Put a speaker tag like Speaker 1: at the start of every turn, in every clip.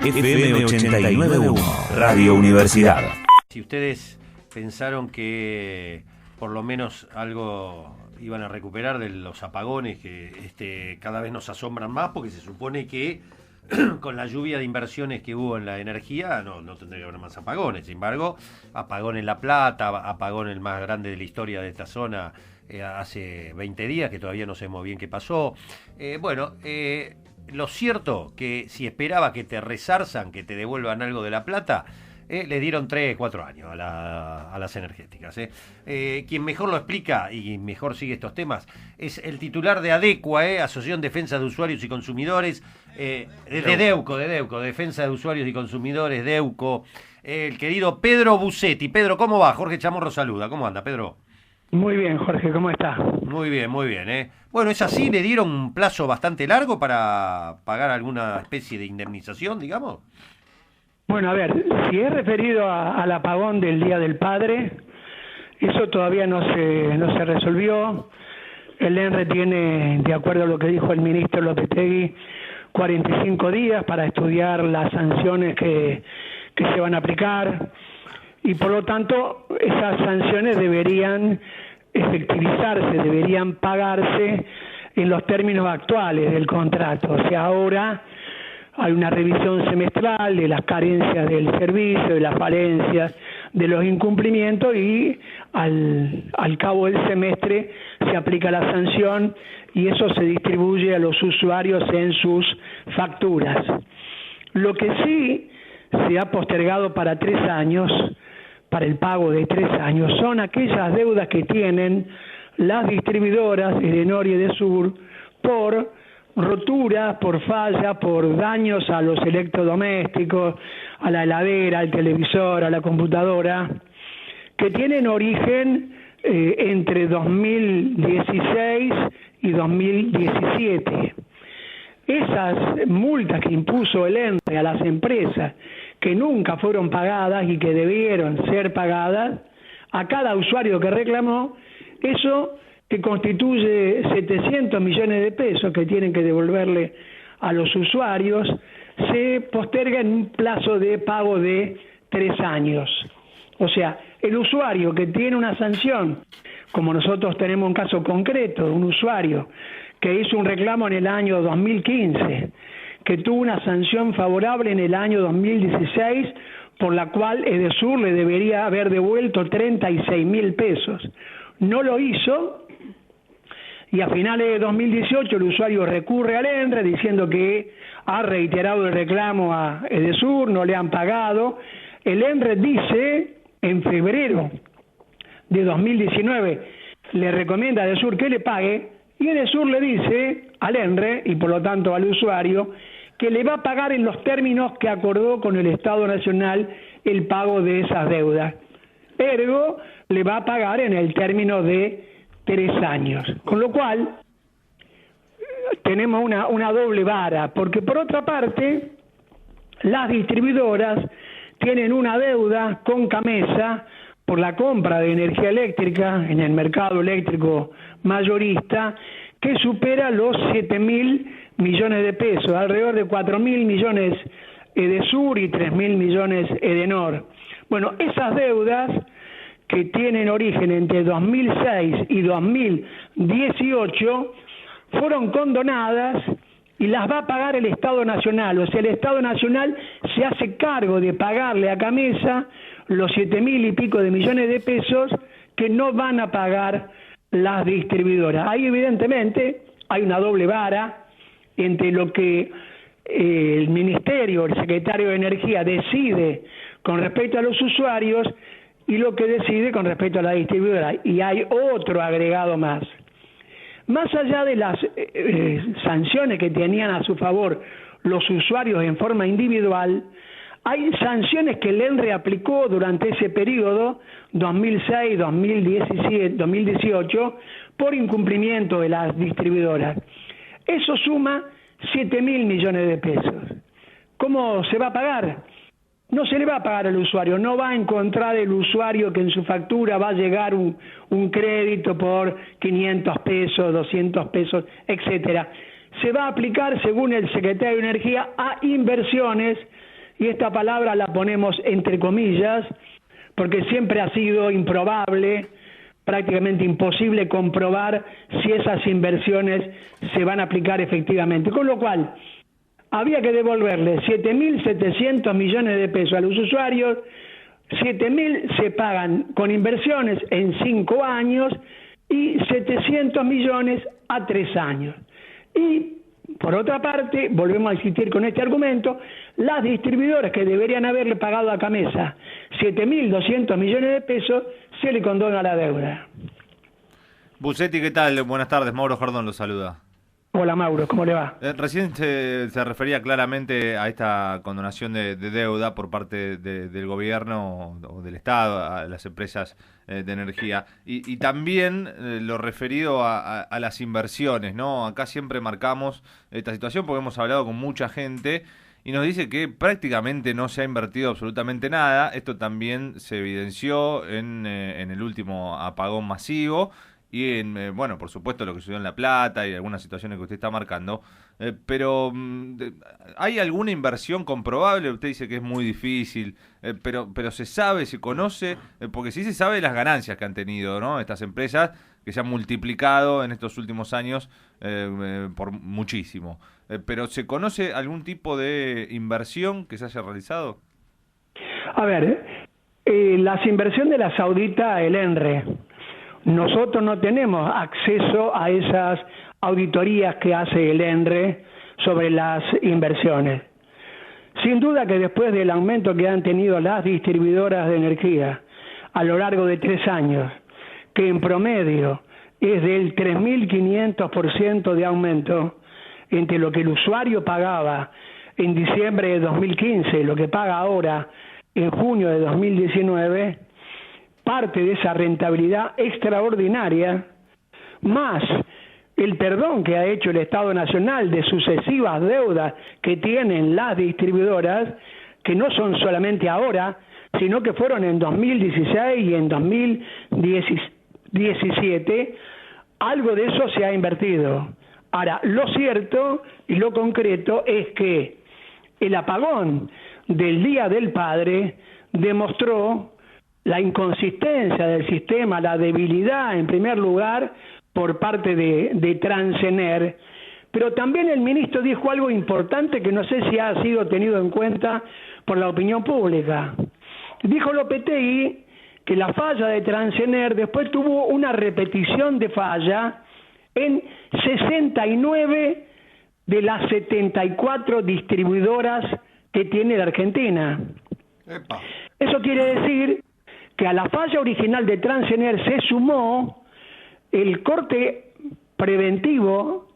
Speaker 1: FM 89.1, Radio Universidad.
Speaker 2: Si ustedes pensaron que por lo menos algo iban a recuperar de los apagones que cada vez nos asombran más, porque se supone que con la lluvia de inversiones que hubo en la energía no tendría que haber más apagones. Sin embargo, apagón en La Plata, apagón el más grande de la historia de esta zona hace 20 días, que todavía no sabemos bien qué pasó. Lo cierto que si esperaba que te resarzan, que te devuelvan algo de La Plata, le dieron 3, 4 años a las energéticas. Quien mejor lo explica y mejor sigue estos temas es el titular de ADECUA, Asociación Defensa de Usuarios y Consumidores, de DEUCO, Defensa de Usuarios y Consumidores, DEUCO, el querido Pedro Busetti. Pedro, ¿cómo va? Jorge Chamorro saluda. ¿Cómo anda, Pedro?
Speaker 3: Muy bien, Jorge, ¿cómo estás?
Speaker 2: Muy bien, muy bien. Bueno, ¿es así? ¿Le dieron un plazo bastante largo para pagar alguna especie de indemnización, digamos?
Speaker 3: Bueno, a ver, si es referido al apagón del Día del Padre, eso todavía no se resolvió. El ENRE tiene, de acuerdo a lo que dijo el ministro Lopetegui, 45 días para estudiar las sanciones que se van a aplicar, y por lo tanto esas sanciones deberían efectivizarse, deberían pagarse en los términos actuales del contrato. O sea, ahora hay una revisión semestral de las carencias del servicio, de las falencias, de los incumplimientos, y al cabo del semestre se aplica la sanción y eso se distribuye a los usuarios en sus facturas. Lo que sí se ha postergado para 3 años, para el pago de 3 años, son aquellas deudas que tienen las distribuidoras Edenor y Edesur por rotura, por falla, por daños a los electrodomésticos, a la heladera, al televisor, a la computadora, que tienen origen entre 2016 y 2017. Esas multas que impuso el ENRE a las empresas, que nunca fueron pagadas y que debieron ser pagadas, a cada usuario que reclamó, eso que constituye 700 millones de pesos que tienen que devolverle a los usuarios, se posterga en un plazo de pago de 3 años. O sea, el usuario que tiene una sanción, como nosotros tenemos un caso concreto, un usuario que hizo un reclamo en el año 2015, que tuvo una sanción favorable en el año 2016, por la cual Edesur le debería haber devuelto 36.000 pesos. No lo hizo, y a finales de 2018 el usuario recurre al ENRE diciendo que ha reiterado el reclamo a Edesur, no le han pagado. El ENRE dice, en febrero de 2019, le recomienda a Edesur que le pague, y Edesur le dice al ENRE, y por lo tanto al usuario, que le va a pagar en los términos que acordó con el Estado Nacional el pago de esas deudas. Ergo, le va a pagar en el término de 3 años. Con lo cual, tenemos una doble vara, porque por otra parte, las distribuidoras tienen una deuda con Camesa por la compra de energía eléctrica en el mercado eléctrico mayorista, que supera los 7.000 millones de pesos, alrededor de 4.000 millones Edesur y 3.000 millones Edenor. Bueno, esas deudas que tienen origen entre 2006 y 2018 fueron condonadas y las va a pagar el Estado Nacional. O sea, el Estado Nacional se hace cargo de pagarle a Camesa los 7.000 y pico de millones de pesos que no van a pagar las distribuidoras. Ahí evidentemente hay una doble vara entre lo que el Ministerio, el Secretario de Energía decide con respecto a los usuarios y lo que decide con respecto a la distribuidora. Y hay otro agregado más. Más allá de las sanciones que tenían a su favor los usuarios en forma individual, hay sanciones que el ENRE aplicó durante ese periodo, 2006, 2017, 2018, por incumplimiento de las distribuidoras. Eso suma 7.000 millones de pesos. ¿Cómo se va a pagar? No se le va a pagar al usuario, no va a encontrar el usuario que en su factura va a llegar un crédito por 500 pesos, 200 pesos, etcétera. Se va a aplicar, según el Secretario de Energía, a inversiones y esta palabra la ponemos entre comillas, porque siempre ha sido improbable, prácticamente imposible comprobar si esas inversiones se van a aplicar efectivamente. Con lo cual, había que devolverle 7.700 millones de pesos a los usuarios, 7.000 se pagan con inversiones en 5 años y 700 millones a 3 años. Y, por otra parte, volvemos a insistir con este argumento, las distribuidoras que deberían haberle pagado a Camesa 7.200 millones de pesos, se le condona la deuda.
Speaker 4: Busetti, ¿qué tal? Buenas tardes, Mauro Jordón lo saluda.
Speaker 3: Hola Mauro, ¿cómo le va?
Speaker 4: Recién se refería claramente a esta condonación de deuda por parte del gobierno o del Estado a las empresas de energía y también lo referido a las inversiones, ¿no? Acá siempre marcamos esta situación porque hemos hablado con mucha gente y nos dice que prácticamente no se ha invertido absolutamente nada. Esto también se evidenció en el último apagón masivo. Y bueno, por supuesto lo que sucedió en La Plata y algunas situaciones que usted está marcando, pero ¿hay alguna inversión comprobable? Usted dice que es muy difícil, pero se sabe, se conoce, porque sí se sabe las ganancias que han tenido, ¿no? Estas empresas que se han multiplicado en estos últimos años por muchísimo. Pero ¿se conoce algún tipo de inversión que se haya realizado?
Speaker 3: A ver, las inversiones de la saudita, el ENRE. Nosotros no tenemos acceso a esas auditorías que hace el ENRE sobre las inversiones. Sin duda que después del aumento que han tenido las distribuidoras de energía a lo largo de 3 años, que en promedio es del 3.500% de aumento entre lo que el usuario pagaba en diciembre de 2015, lo que paga ahora en junio de 2019, parte de esa rentabilidad extraordinaria, más el perdón que ha hecho el Estado Nacional de sucesivas deudas que tienen las distribuidoras, que no son solamente ahora, sino que fueron en 2016 y en 2017, algo de eso se ha invertido. Ahora, lo cierto y lo concreto es que el apagón del Día del Padre demostró la inconsistencia del sistema, la debilidad en primer lugar por parte de Transener, pero también el ministro dijo algo importante que no sé si ha sido tenido en cuenta por la opinión pública. Dijo Lopetegui que la falla de Transener después tuvo una repetición de falla en 69 de las 74 distribuidoras que tiene la Argentina. Epa. Eso quiere decir que a la falla original de Transener se sumó el corte preventivo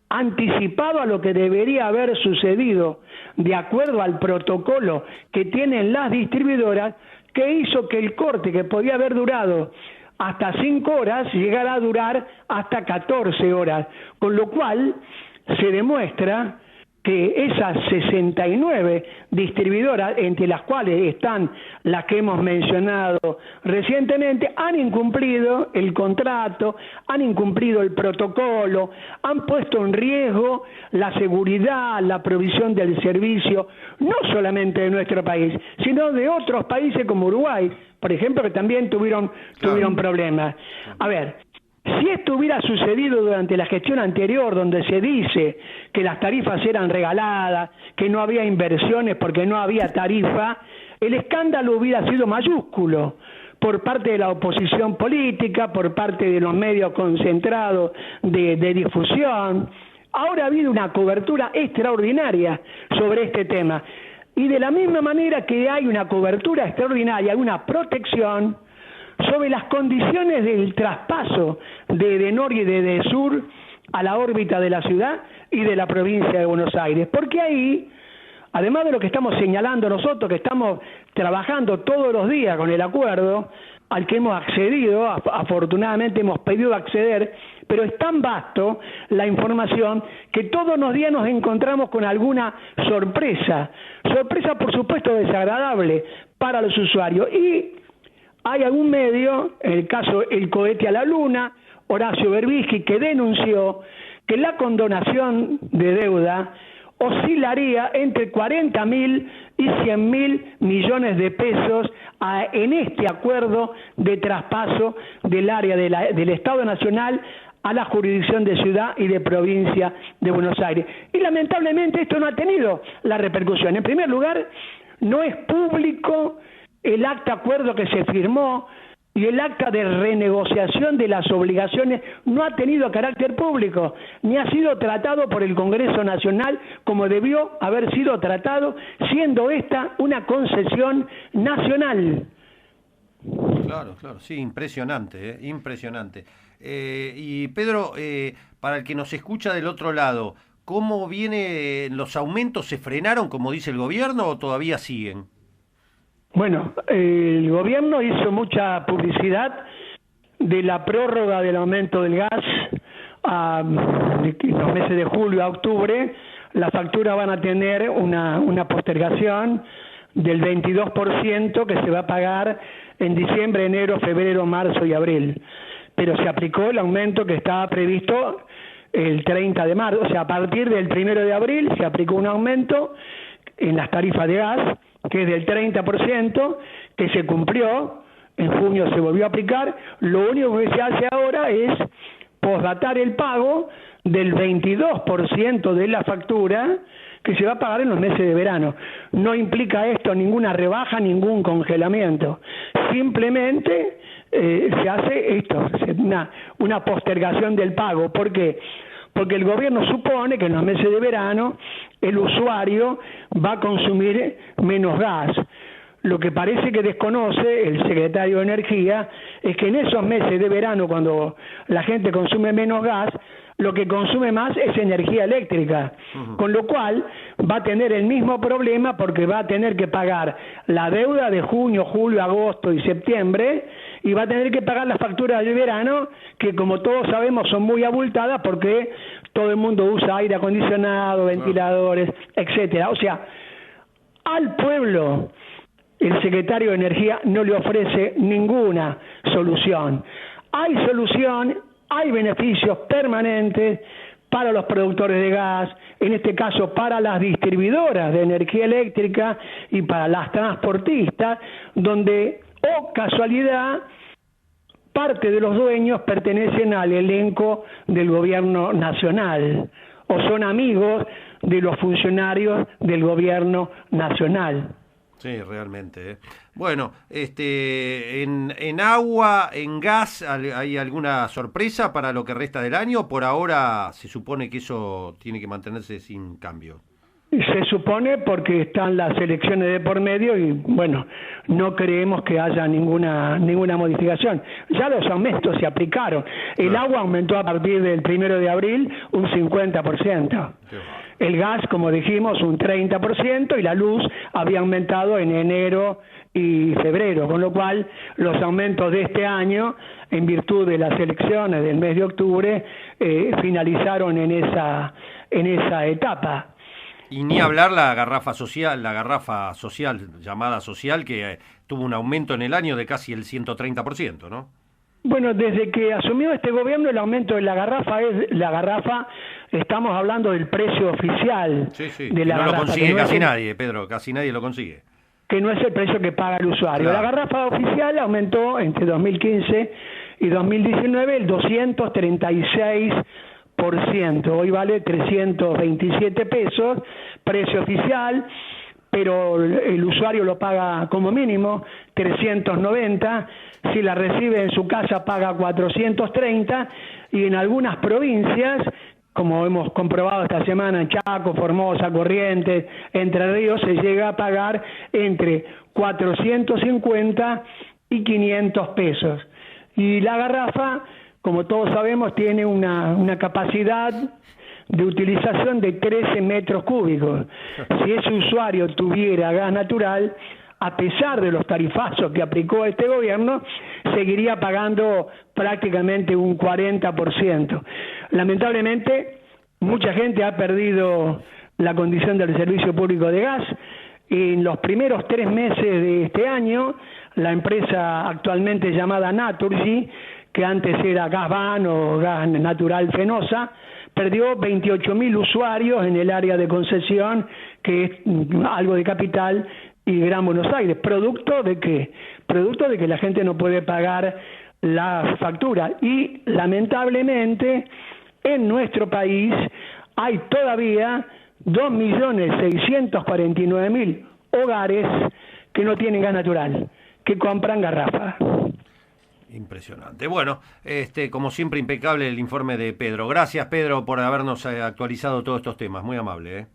Speaker 3: anticipado a lo que debería haber sucedido de acuerdo al protocolo que tienen las distribuidoras, que hizo que el corte que podía haber durado hasta 5 horas llegara a durar hasta 14 horas, con lo cual se demuestra que esas 69 distribuidoras, entre las cuales están las que hemos mencionado recientemente, han incumplido el contrato, han incumplido el protocolo, han puesto en riesgo la seguridad, la provisión del servicio, no solamente de nuestro país, sino de otros países como Uruguay, por ejemplo, que también tuvieron problemas. A ver, si esto hubiera sucedido durante la gestión anterior, donde se dice que las tarifas eran regaladas, que no había inversiones porque no había tarifa, el escándalo hubiera sido mayúsculo por parte de la oposición política, por parte de los medios concentrados de difusión. Ahora ha habido una cobertura extraordinaria sobre este tema. Y de la misma manera que hay una cobertura extraordinaria, hay una protección sobre las condiciones del traspaso de Edenor y de Edesur a la órbita de la ciudad y de la provincia de Buenos Aires. Porque ahí, además de lo que estamos señalando nosotros, que estamos trabajando todos los días con el acuerdo al que hemos accedido, afortunadamente hemos pedido acceder, pero es tan vasto la información que todos los días nos encontramos con alguna sorpresa por supuesto desagradable para los usuarios. Y hay algún medio, en el caso El Cohete a la Luna, Horacio Berbisky, que denunció que la condonación de deuda oscilaría entre 40.000 y 100.000 millones de pesos en este acuerdo de traspaso del área del Estado Nacional a la jurisdicción de ciudad y de provincia de Buenos Aires. Y lamentablemente esto no ha tenido la repercusión. En primer lugar, no es público el acta acuerdo que se firmó, y el acta de renegociación de las obligaciones no ha tenido carácter público, ni ha sido tratado por el Congreso Nacional como debió haber sido tratado, siendo esta una concesión nacional.
Speaker 2: Claro, sí, impresionante, impresionante. Y Pedro, para el que nos escucha del otro lado, ¿cómo vienen los aumentos? ¿Se frenaron, como dice el gobierno, o todavía siguen?
Speaker 3: Bueno, el gobierno hizo mucha publicidad de la prórroga del aumento del gas en los meses de julio a octubre. Las facturas van a tener una postergación del 22% que se va a pagar en diciembre, enero, febrero, marzo y abril. Pero se aplicó el aumento que estaba previsto el 30 de marzo, o sea, a partir del 1 de abril se aplicó un aumento en las tarifas de gas, que es del 30%, que se cumplió, en junio se volvió a aplicar. Lo único que se hace ahora es posdatar el pago del 22% de la factura que se va a pagar en los meses de verano. No implica esto ninguna rebaja, ningún congelamiento. Simplemente se hace esto, una postergación del pago. ¿Por qué? Porque el gobierno supone que en los meses de verano el usuario va a consumir menos gas. Lo que parece que desconoce el secretario de Energía es que en esos meses de verano, cuando la gente consume menos gas, lo que consume más es energía eléctrica, con lo cual va a tener el mismo problema porque va a tener que pagar la deuda de junio, julio, agosto y septiembre, y va a tener que pagar las facturas del verano, que como todos sabemos son muy abultadas porque todo el mundo usa aire acondicionado, ventiladores, etcétera. O sea, al pueblo el secretario de Energía no le ofrece ninguna solución. Hay solución, hay beneficios permanentes para los productores de gas, en este caso para las distribuidoras de energía eléctrica y para las transportistas, donde, casualidad, parte de los dueños pertenecen al elenco del gobierno nacional o son amigos de los funcionarios del gobierno nacional.
Speaker 2: Sí, realmente. Bueno, en agua, en gas, ¿hay alguna sorpresa para lo que resta del año? Por ahora se supone que eso tiene que mantenerse sin cambio.
Speaker 3: Se supone porque están las elecciones de por medio y, bueno, no creemos que haya ninguna modificación. Ya los aumentos se aplicaron. El agua aumentó a partir del 1 de abril un 50%. El gas, como dijimos, un 30%, y la luz había aumentado en enero y febrero, con lo cual los aumentos de este año, en virtud de las elecciones del mes de octubre, finalizaron en esa etapa.
Speaker 2: Y ni hablar la garrafa social llamada social, que tuvo un aumento en el año de casi el 130%, ¿no?
Speaker 3: Bueno, desde que asumió este gobierno el aumento de la garrafa, estamos hablando del precio oficial de la garrafa.
Speaker 2: No lo consigue casi nadie, Pedro, casi nadie lo consigue.
Speaker 3: Que no es el precio que paga el usuario. Claro. La garrafa oficial aumentó entre 2015 y 2019 el 236%. Hoy vale 327 pesos, precio oficial, pero el usuario lo paga como mínimo 390, si la recibe en su casa paga 430, y en algunas provincias, como hemos comprobado esta semana en Chaco, Formosa, Corrientes, Entre Ríos, se llega a pagar entre 450 y 500 pesos. Y la garrafa, como todos sabemos, tiene una capacidad de utilización de 13 metros cúbicos. Si ese usuario tuviera gas natural, a pesar de los tarifazos que aplicó este gobierno, seguiría pagando prácticamente un 40%. Lamentablemente, mucha gente ha perdido la condición del servicio público de gas. En los primeros 3 meses de este año, la empresa actualmente llamada Naturgy, que antes era Gas Van o Gas Natural Fenosa, perdió 28.000 usuarios en el área de Concesión, que es algo de Capital y Gran Buenos Aires. ¿Producto de qué? Producto de que la gente no puede pagar la factura. Y lamentablemente en nuestro país hay todavía 2.649.000 hogares que no tienen gas natural, que compran garrafa.
Speaker 2: Impresionante. Bueno, como siempre, impecable el informe de Pedro. Gracias, Pedro, por habernos actualizado todos estos temas. Muy amable, ¿eh?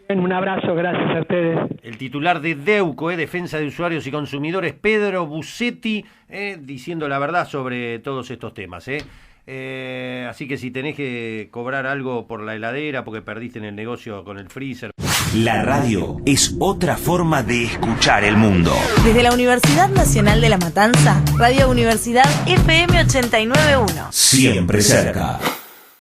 Speaker 3: Un abrazo, gracias a ustedes.
Speaker 2: El titular de DEUCO, Defensa de Usuarios y Consumidores, Pedro Busetti, diciendo la verdad sobre todos estos temas, así que si tenés que cobrar algo por la heladera porque perdiste en el negocio con el freezer.
Speaker 1: La radio es otra forma de escuchar el mundo.
Speaker 5: Desde la Universidad Nacional de La Matanza, Radio Universidad FM 89.1.
Speaker 1: Siempre cerca.